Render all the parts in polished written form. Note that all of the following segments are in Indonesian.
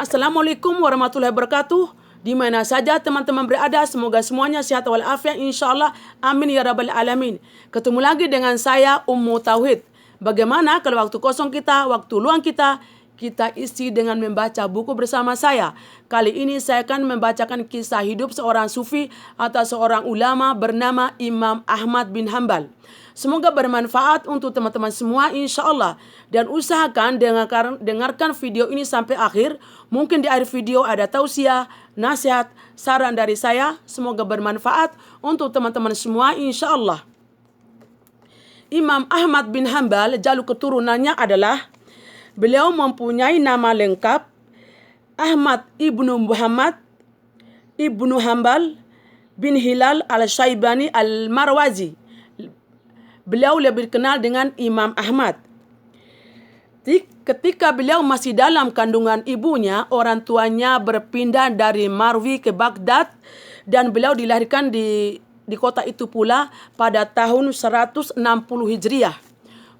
Assalamualaikum warahmatullahi wabarakatuh. Di mana saja teman-teman berada, semoga semuanya sehat walafiat insyaallah. Amin ya rabbal alamin. Ketemu lagi dengan saya Ummu Tauhid. Bagaimana kalau waktu kosong kita, waktu luang kita isi dengan membaca buku bersama saya. Kali ini saya akan membacakan kisah hidup seorang sufi atau seorang ulama bernama Imam Ahmad bin Hanbal. Semoga bermanfaat untuk teman-teman semua insyaAllah. Dan usahakan dengarkan video ini sampai akhir. Mungkin di akhir video ada tausiah, nasihat, saran dari saya. Semoga bermanfaat untuk teman-teman semua insyaAllah. Imam Ahmad bin Hanbal, jalur keturunannya adalah, beliau mempunyai nama lengkap Ahmad ibnu Muhammad ibnu Hanbal bin Hilal al-Syaibani al-Marwazi. Beliau lebih dikenal dengan Imam Ahmad. Ketika beliau masih dalam kandungan ibunya, orang tuanya berpindah dari Marwi ke Baghdad dan beliau dilahirkan di kota itu pula pada tahun 160 Hijriah.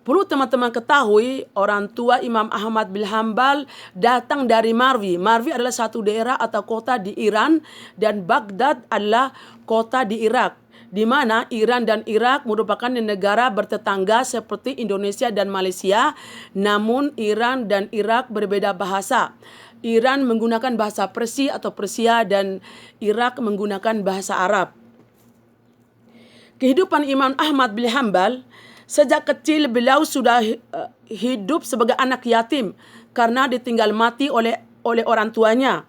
Perlu teman-teman ketahui, orang tua Imam Ahmad bin Hanbal datang dari Marwi. Marwi adalah satu daerah atau kota di Iran dan Baghdad adalah kota di Irak, di mana Iran dan Irak merupakan negara bertetangga seperti Indonesia dan Malaysia, namun Iran dan Irak berbeda bahasa. Iran menggunakan bahasa Persia atau Persia dan Irak menggunakan bahasa Arab. Kehidupan Imam Ahmad bin Hanbal, sejak kecil beliau sudah hidup sebagai anak yatim karena ditinggal mati oleh orang tuanya.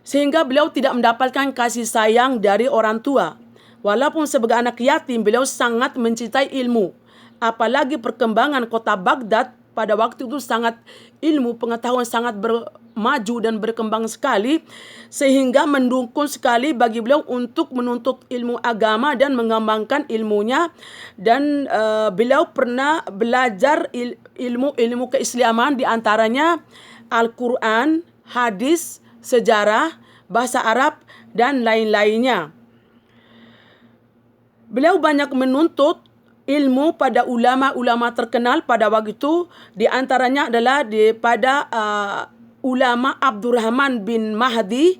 Sehingga beliau tidak mendapatkan kasih sayang dari orang tua. Walaupun sebagai anak yatim, beliau sangat mencintai ilmu. Apalagi perkembangan kota Baghdad pada waktu itu sangat ilmu, pengetahuan sangat maju dan berkembang sekali. Sehingga mendukung sekali bagi beliau untuk menuntut ilmu agama dan mengembangkan ilmunya. Dan beliau pernah belajar ilmu keislaman, di antaranya Al-Quran, hadis, sejarah, bahasa Arab, dan lain-lainnya. Beliau banyak menuntut ilmu pada ulama-ulama terkenal pada waktu itu. Di antaranya adalah pada ulama Abdurrahman bin Mahdi,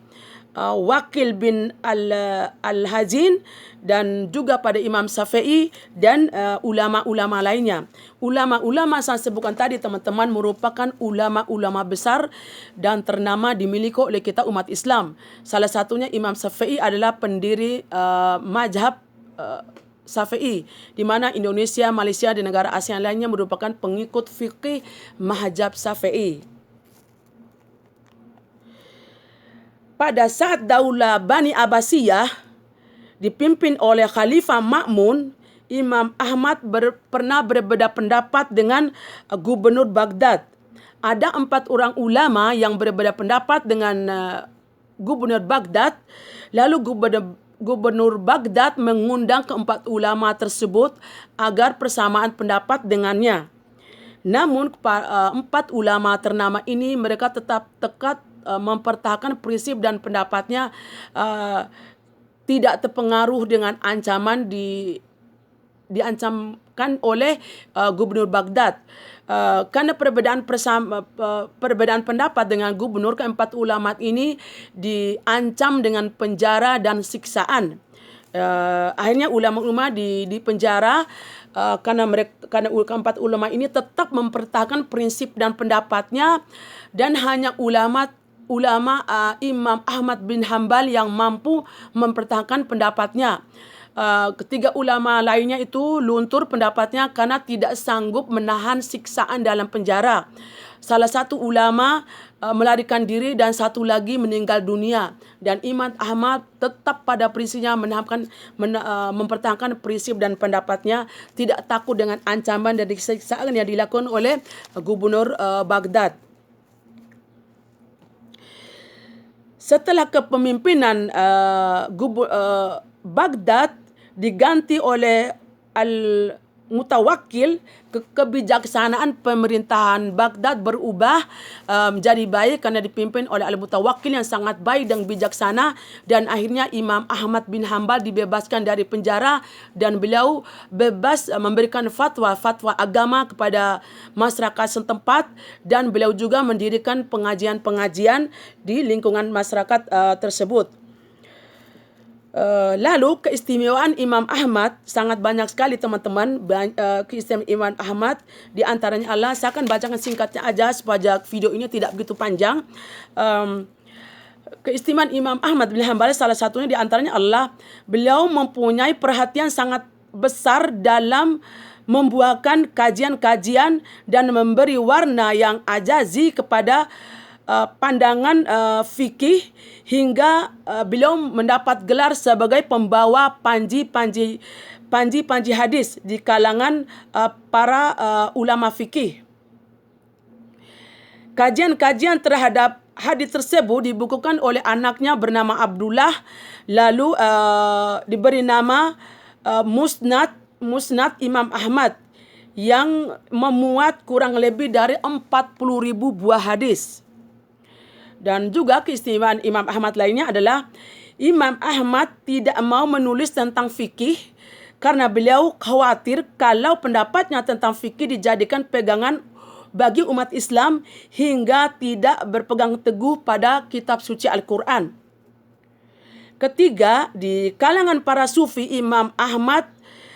Wakil bin Al-Hazin, dan juga pada Imam Syafi'i dan ulama-ulama lainnya. Ulama-ulama saya sebutkan tadi teman-teman merupakan ulama-ulama besar dan ternama dimiliki oleh kita umat Islam. Salah satunya Imam Syafi'i adalah pendiri mazhab Syafi'i, di mana Indonesia, Malaysia dan negara ASEAN lainnya merupakan pengikut fikih mazhab Syafi'i. Pada saat Daulah Bani Abbasiyah dipimpin oleh Khalifah Ma'mun, Imam Ahmad pernah berbeda pendapat dengan Gubernur Baghdad. Ada 4 orang ulama yang berbeda pendapat dengan Gubernur Baghdad. Lalu Gubernur Baghdad mengundang keempat ulama tersebut agar persamaan pendapat dengannya. Namun 4 ulama ternama ini mereka tetap tekad mempertahankan prinsip dan pendapatnya tidak terpengaruh dengan ancaman diancamkan oleh Gubernur Baghdad. Karena perbedaan pendapat dengan gubernur, keempat ulama ini diancam dengan penjara dan siksaan. Akhirnya ulama-ulama di penjara karena keempat ulama ini tetap mempertahankan prinsip dan pendapatnya, dan hanya ulama Imam Ahmad bin Hanbal yang mampu mempertahankan pendapatnya. Ketiga ulama lainnya itu luntur pendapatnya karena tidak sanggup menahan siksaan dalam penjara. Salah satu ulama melarikan diri dan satu lagi meninggal dunia. Dan Imam Ahmad tetap pada prinsipnya mempertahankan prinsip dan pendapatnya, tidak takut dengan ancaman dan siksaan yang dilakukan oleh Gubernur Baghdad. Setelah kepemimpinan Baghdad diganti oleh Mutawakkil, kebijaksanaan pemerintahan Baghdad berubah menjadi baik karena dipimpin oleh Al-Mutawakkil yang sangat baik dan bijaksana, dan akhirnya Imam Ahmad bin Hanbal dibebaskan dari penjara dan beliau bebas memberikan fatwa-fatwa agama kepada masyarakat setempat, dan beliau juga mendirikan pengajian-pengajian di lingkungan masyarakat tersebut. Lalu keistimewaan Imam Ahmad sangat banyak sekali teman-teman. Keistimewaan Imam Ahmad di antaranya adalah, saya akan bacakan singkatnya aja supaya video ini tidak begitu panjang. Keistimewaan Imam Ahmad bin Hanbal salah satunya di antaranya adalah beliau mempunyai perhatian sangat besar dalam membuahkan kajian-kajian dan memberi warna yang ajazi kepada pandangan fikih, hingga beliau mendapat gelar sebagai pembawa panji-panji hadis di kalangan para ulama fikih. Kajian-kajian terhadap hadis tersebut dibukukan oleh anaknya bernama Abdullah, lalu diberi nama Musnad Imam Ahmad, yang memuat kurang lebih dari 40.000 buah hadis. Dan juga keistimewaan Imam Ahmad lainnya adalah Imam Ahmad tidak mau menulis tentang fikih karena beliau khawatir kalau pendapatnya tentang fikih dijadikan pegangan bagi umat Islam hingga tidak berpegang teguh pada kitab suci Al-Quran. Ketiga, di kalangan para sufi, Imam Ahmad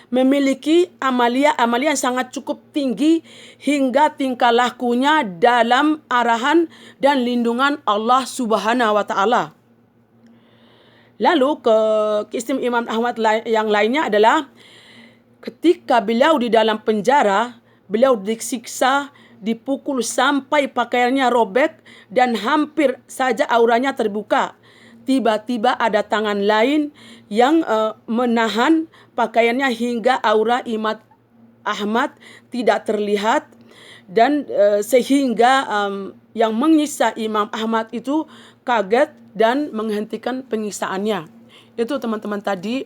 memiliki amalia yang sangat cukup tinggi hingga tingkah lakunya dalam arahan dan lindungan Allah Subhanahu wa taala. Lalu keistimewaan Imam Ahmad yang lainnya adalah ketika beliau di dalam penjara, beliau disiksa, dipukul sampai pakaiannya robek dan hampir saja auranya terbuka. Tiba-tiba ada tangan lain yang menahan pakaiannya hingga aura Imam Ahmad tidak terlihat, dan sehingga yang menyiksa Imam Ahmad itu kaget dan menghentikan penyiksaannya. Itu teman-teman tadi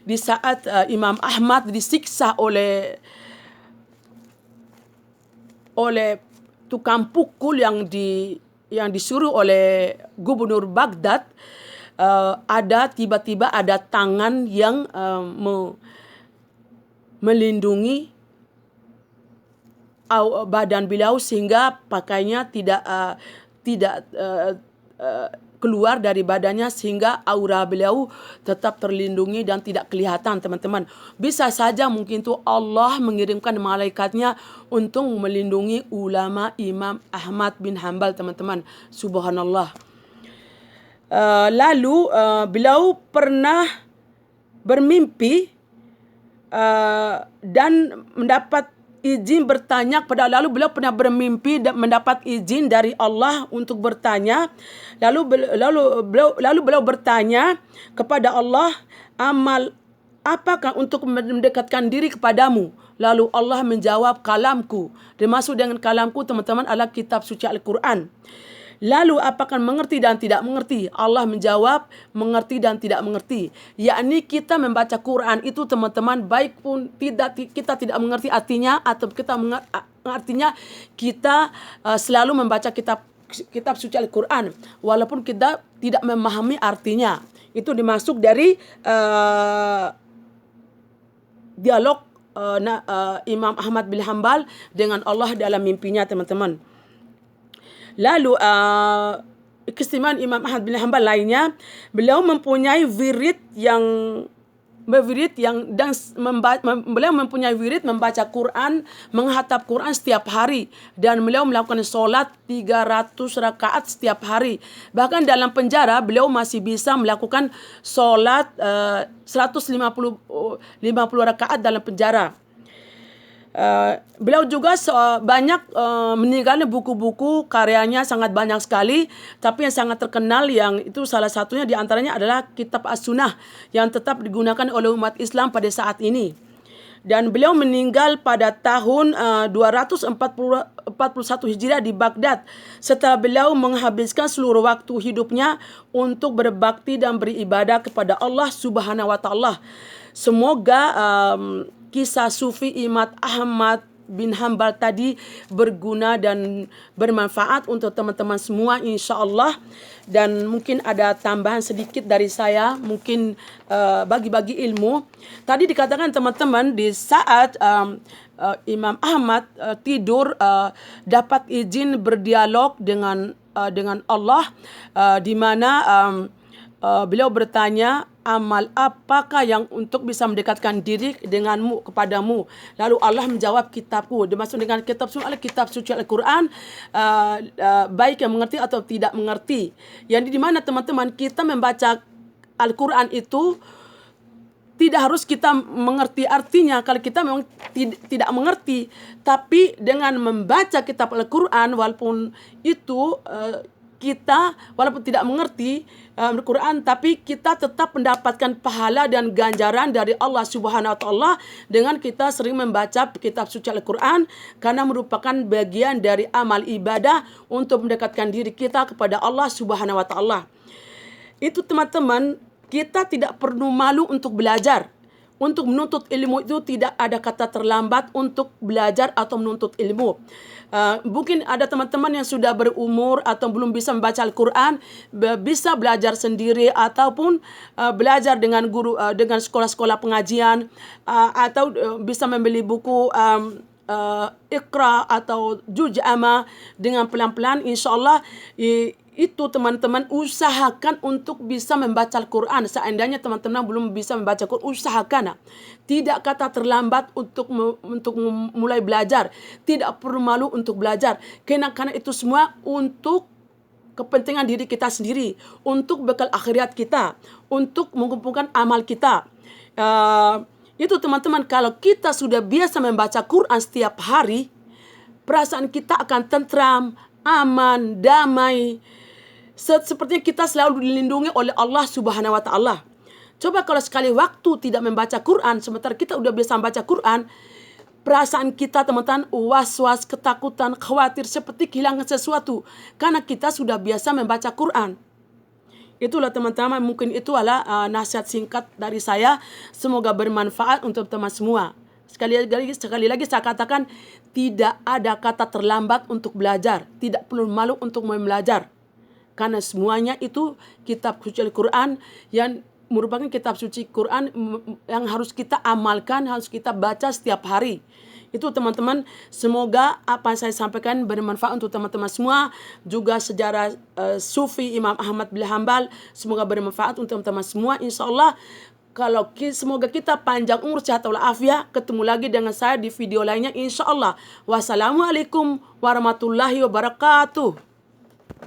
di saat Imam Ahmad disiksa oleh tukang pukul yang disuruh oleh gubernur Baghdad. Tiba-tiba ada tangan yang melindungi badan beliau sehingga pakaiannya tidak keluar dari badannya, sehingga aura beliau tetap terlindungi dan tidak kelihatan teman-teman. Bisa saja mungkin itu Allah mengirimkan malaikatnya untuk melindungi ulama Imam Ahmad bin Hanbal teman-teman. Subhanallah. Lalu beliau pernah bermimpi dan mendapat izin bertanya beliau pernah bermimpi dan mendapat izin dari Allah untuk bertanya. Lalu beliau bertanya kepada Allah, amal apakah untuk mendekatkan diri kepadamu? Lalu Allah menjawab, kalamku. Dimaksud dengan kalamku teman-teman adalah kitab suci Al-Quran. Lalu apakah mengerti dan tidak mengerti? Allah menjawab, mengerti dan tidak mengerti. Yakni kita membaca Quran itu teman-teman, baik pun kita tidak mengerti artinya, atau artinya kita selalu membaca kitab suci Al-Quran walaupun kita tidak memahami artinya. Itu dimasuk dari dialog Imam Ahmad bin Hanbal dengan Allah dalam mimpinya teman-teman. Lalu keistimewaan Imam Ahmad bin Hanbal lainnya, beliau mempunyai wirid beliau mempunyai wirid membaca Quran, menghatam Quran setiap hari, dan beliau melakukan sholat 300 rakaat setiap hari. Bahkan dalam penjara beliau masih bisa melakukan sholat 150 rakaat dalam penjara. Beliau juga banyak meninggalkan buku-buku, karyanya sangat banyak sekali, tapi yang sangat terkenal yang itu salah satunya diantaranya adalah kitab As-Sunnah yang tetap digunakan oleh umat Islam pada saat ini. dan beliau meninggal pada tahun 241 Hijriah di Baghdad setelah beliau menghabiskan seluruh waktu hidupnya untuk berbakti dan beribadah kepada Allah Subhanahu wa taala. Semoga kisah Sufi Imam Ahmad bin Hanbal tadi berguna dan bermanfaat untuk teman-teman semua insya-Allah. Dan mungkin ada tambahan sedikit dari saya, mungkin bagi-bagi ilmu. Tadi dikatakan teman-teman di saat Imam Ahmad tidur dapat izin berdialog dengan Allah, di mana beliau bertanya, amal apakah yang untuk bisa mendekatkan diri denganmu kepadamu? Lalu Allah menjawab, kitabku. Dimaksud dengan kitab suci kitab suci Al-Quran, baik yang mengerti atau tidak mengerti. Yang di mana teman-teman kita membaca Al-Quran itu tidak harus kita mengerti artinya. Kalau kita memang tidak mengerti, tapi dengan membaca kitab Al-Quran, walaupun itu kita walaupun tidak mengerti Al-Quran, tapi kita tetap mendapatkan pahala dan ganjaran dari Allah Subhanahu wa taala dengan kita sering membaca kitab suci Al-Quran, karena merupakan bagian dari amal ibadah untuk mendekatkan diri kita kepada Allah Subhanahu wa taala. Itu teman-teman, kita tidak perlu malu untuk belajar. Untuk menuntut ilmu itu tidak ada kata terlambat untuk belajar atau menuntut ilmu. Mungkin ada teman-teman yang sudah berumur atau belum bisa membaca Al-Quran, bisa belajar sendiri ataupun belajar dengan guru, dengan sekolah-sekolah pengajian, atau bisa membeli buku Iqra atau Juz Amma dengan pelan-pelan. InsyaAllah itu teman-teman usahakan untuk bisa membaca Al-Quran. Seandainya teman-teman belum bisa membaca Al-Quran, usahakan. Tidak kata terlambat untuk mulai belajar. Tidak perlu malu untuk belajar. Karena itu semua untuk kepentingan diri kita sendiri, untuk bekal akhirat kita, untuk mengumpulkan amal kita. Itu teman-teman, kalau kita sudah biasa membaca Quran setiap hari, perasaan kita akan tentram, aman, damai. Sepertinya kita selalu dilindungi oleh Allah Subhanahu wa taala. Coba kalau sekali waktu tidak membaca Quran, sementara kita udah biasa membaca Quran, perasaan kita teman-teman was-was, ketakutan, khawatir, seperti kehilangan sesuatu, karena kita sudah biasa membaca Quran. Itulah teman-teman, mungkin itu adalah nasihat singkat dari saya. Semoga bermanfaat untuk teman semua. Sekali lagi saya katakan, tidak ada kata terlambat untuk belajar. Tidak perlu malu untuk belajar. Karena semuanya itu kitab suci Al-Quran yang merupakan kitab suci Quran yang harus kita amalkan, harus kita baca setiap hari. Itu teman-teman, semoga apa yang saya sampaikan bermanfaat untuk teman-teman semua. Juga sejarah Sufi Imam Ahmad bin Hanbal, semoga bermanfaat untuk teman-teman semua. InsyaAllah, semoga kita panjang umur, sehat walafiat. Ketemu lagi dengan saya di video lainnya insyaAllah. Wassalamualaikum warahmatullahi wabarakatuh.